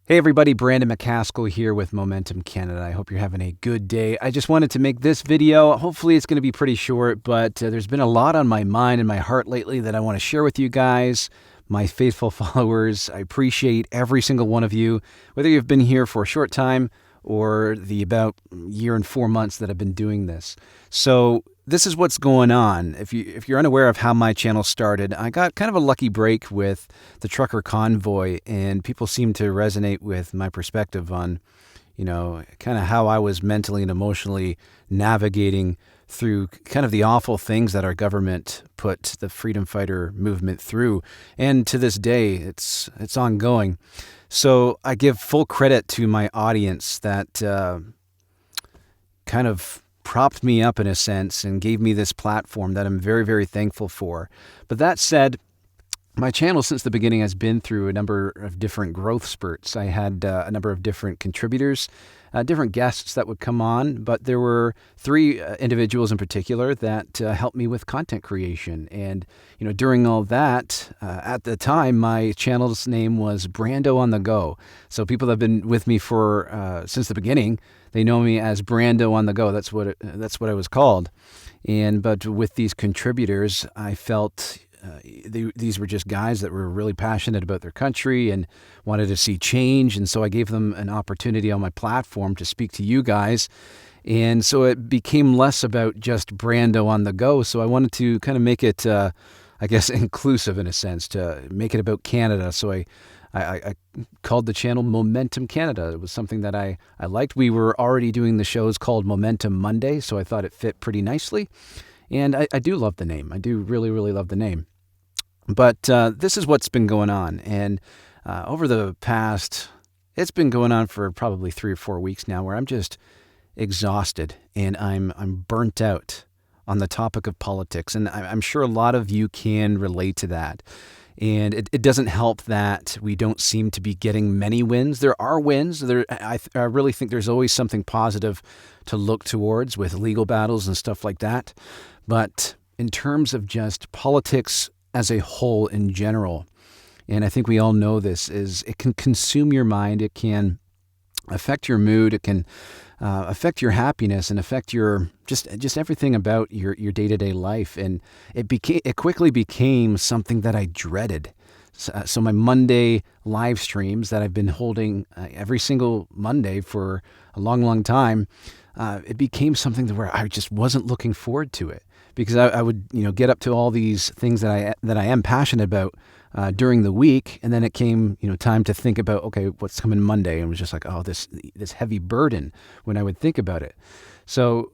Hey everybody, Brandon McCaskill here with Momentum Canada. I hope you're having a good day. I just wanted to make this video. Hopefully it's going to be pretty short, but there's been a lot on my mind and my heart lately that I want to share with you guys, my faithful followers. I appreciate every single one of you, whether you've been here for a short time or the about year and 4 months that I've been doing this. So this is what's going on. If you're unaware of how my channel started, I got kind of a lucky break with the Trucker Convoy, and people seem to resonate with my perspective on, kind of how I was mentally and emotionally navigating through kind of the awful things that our government put the freedom fighter movement through. And to this day, it's ongoing. So I give full credit to my audience that kind of propped me up in a sense and gave me this platform that I'm very, very thankful for. But that said, my channel since the beginning has been through a number of different growth spurts. I had a number of different contributors, different guests that would come on, but there were three individuals in particular that helped me with content creation. And, during all that, at the time, my channel's name was Brando on the Go. So people that have been with me for since the beginning, they know me as Brando on the Go. That's what I was called. But with these contributors, I felt these were just guys that were really passionate about their country and wanted to see change. And so I gave them an opportunity on my platform to speak to you guys. And so it became less about just Brando on the Go. So I wanted to kind of make it, inclusive in a sense, to make it about Canada. So I called the channel Momentum Canada. It was something that I liked. We were already doing the shows called Momentum Monday, so I thought it fit pretty nicely. And I do love the name. I do really, really love the name. But this is what's been going on. And over the past, it's been going on for probably 3 or 4 weeks now, where I'm just exhausted and I'm burnt out on the topic of politics. And I'm sure a lot of you can relate to that. And it doesn't help that we don't seem to be getting many wins. There are wins. I really think there's always something positive to look towards with legal battles and stuff like that. But in terms of just politics as a whole in general, and I think we all know this, is it can consume your mind. It can affect your mood. It can affect your happiness and affect your just everything about your day-to-day life. And it quickly became something that I dreaded. So my Monday live streams that I've been holding every single Monday for a long, long time, it became something where I just wasn't looking forward to it, because I would get up to all these things that I am passionate about during the week, and then it came time to think about, okay, what's coming Monday, and it was just like, oh, this heavy burden when I would think about it. So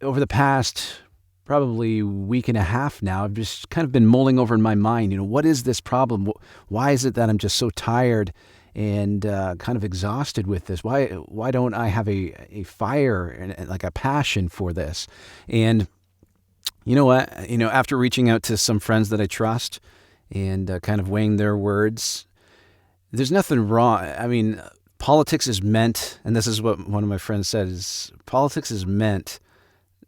over the past probably week and a half now, I've just kind of been mulling over in my mind, what is this problem? Why is it that I'm just so tired and kind of exhausted with this? Why don't I have a fire and like a passion for this? And you know what? After reaching out to some friends that I trust and kind of weighing their words, there's nothing wrong. I mean, politics is meant, and this is what one of my friends said, is politics is meant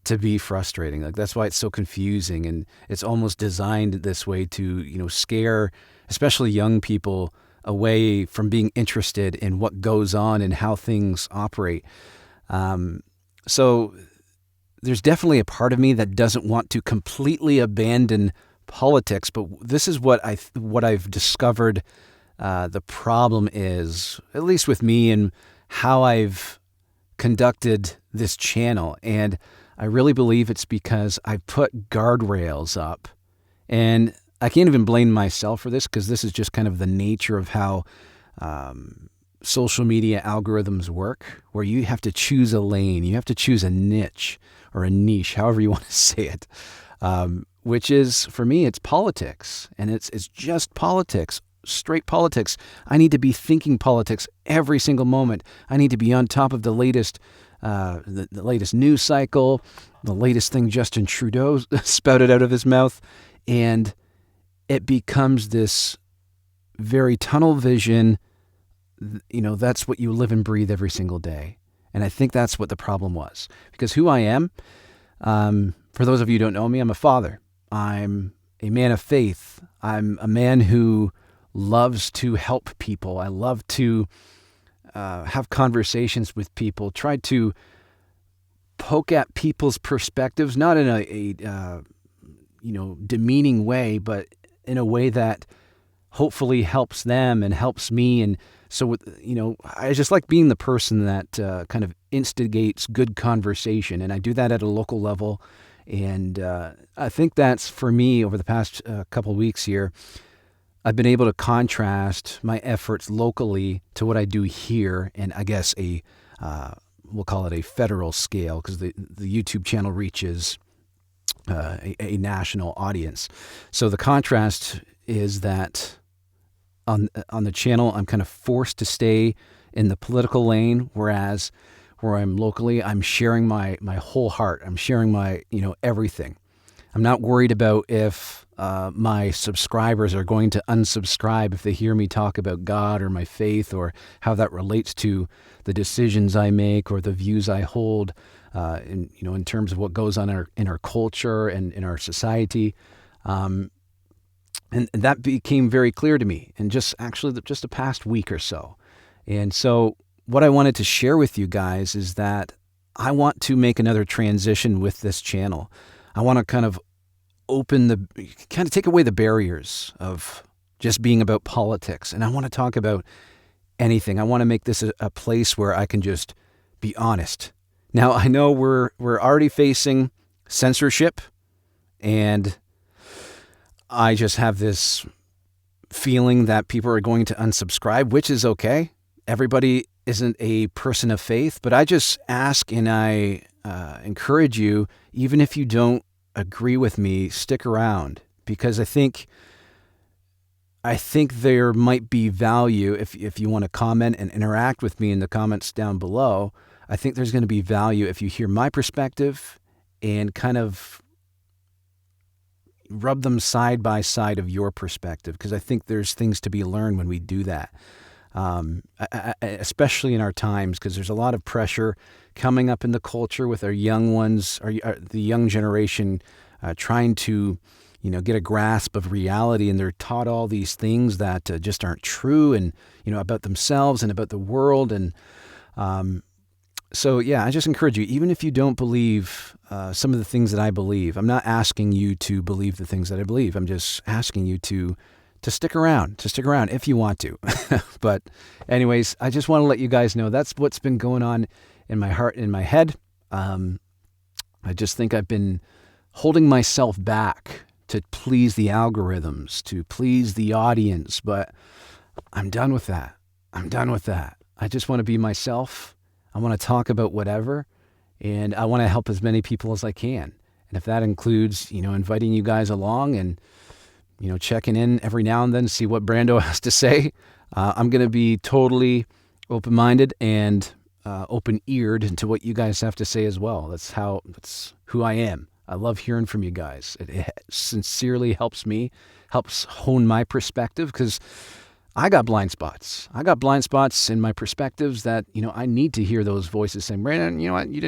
to be frustrating. Like, that's why it's so confusing, and it's almost designed this way to, scare especially young people away from being interested in what goes on and how things operate. So there's definitely a part of me that doesn't want to completely abandon politics, but this is what I've discovered the problem is, at least with me and how I've conducted this channel. And I really believe it's because I put guardrails up, and I can't even blame myself for this, because this is just kind of the nature of how social media algorithms work, where you have to choose a lane, you have to choose a niche or a niche, however you want to say it, which is, for me, it's politics, and it's just politics, straight politics. I need to be thinking politics every single moment. I need to be on top of the latest the latest news cycle, the latest thing Justin Trudeau spouted out of his mouth, and it becomes this very tunnel vision. That's what you live and breathe every single day. And I think that's what the problem was, because who I am, for those of you who don't know me, I'm a father. I'm a man of faith. I'm a man who loves to help people. I love to have conversations with people, try to poke at people's perspectives, not in a demeaning way, but in a way that hopefully helps them and helps me. And so, I just like being the person that kind of instigates good conversation. And I do that at a local level. And I think that's, for me, over the past couple of weeks here, I've been able to contrast my efforts locally to what I do here. And I guess we'll call it a federal scale, because the YouTube channel reaches a national audience. So the contrast is that on the channel, I'm kind of forced to stay in the political lane, whereas where I'm locally, I'm sharing my whole heart. I'm sharing my everything. I'm not worried about if my subscribers are going to unsubscribe if they hear me talk about God or my faith, or how that relates to the decisions I make or the views I hold in terms of what goes on in our culture and in our society. And that became very clear to me in just the past week or so. And so what I wanted to share with you guys is that I want to make another transition with this channel. I want to kind of take away the barriers of just being about politics. And I want to talk about anything. I want to make this a place where I can just be honest. Now, I know we're already facing censorship, and I just have this feeling that people are going to unsubscribe, which is okay. Everybody isn't a person of faith, but I just ask and I encourage you, even if you don't agree with me, stick around, because I think there might be value if you want to comment and interact with me in the comments down below. I think there's going to be value if you hear my perspective and kind of rub them side by side of your perspective, because I think there's things to be learned when we do that, especially in our times, because there's a lot of pressure coming up in the culture with our young ones, the young generation trying to get a grasp of reality, and they're taught all these things that just aren't true, and about themselves and about the world. And so I just encourage you, even if you don't believe some of the things that I believe, I'm not asking you to believe the things that I believe. I'm just asking you to stick around, if you want to. But anyways, I just want to let you guys know that's what's been going on in my heart, in my head. I just think I've been holding myself back to please the algorithms, to please the audience, but I'm done with that. I just want to be myself. I want to talk about whatever, and I want to help as many people as I can. And if that includes, inviting you guys along and, checking in every now and then to see what Brando has to say, I'm going to be totally open-minded and open-eared to what you guys have to say as well. That's who I am. I love hearing from you guys. It sincerely helps me, helps hone my perspective, because I got blind spots. I got blind spots in my perspectives that, I need to hear those voices saying, Brandon, you know what, you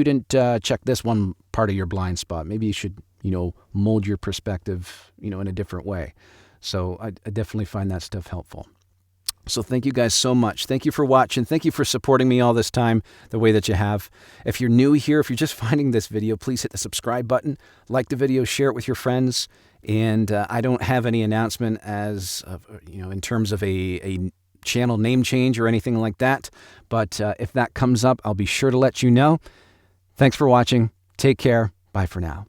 didn't check this one part of your blind spot. Maybe you should, mold your perspective, in a different way. So I definitely find that stuff helpful. So thank you guys so much. Thank you for watching. Thank you for supporting me all this time the way that you have. If you're new here, if you're just finding this video, please hit the subscribe button, like the video, share it with your friends. And I don't have any announcement in terms of a channel name change or anything like that. But if that comes up, I'll be sure to let you know. Thanks for watching. Take care. Bye for now.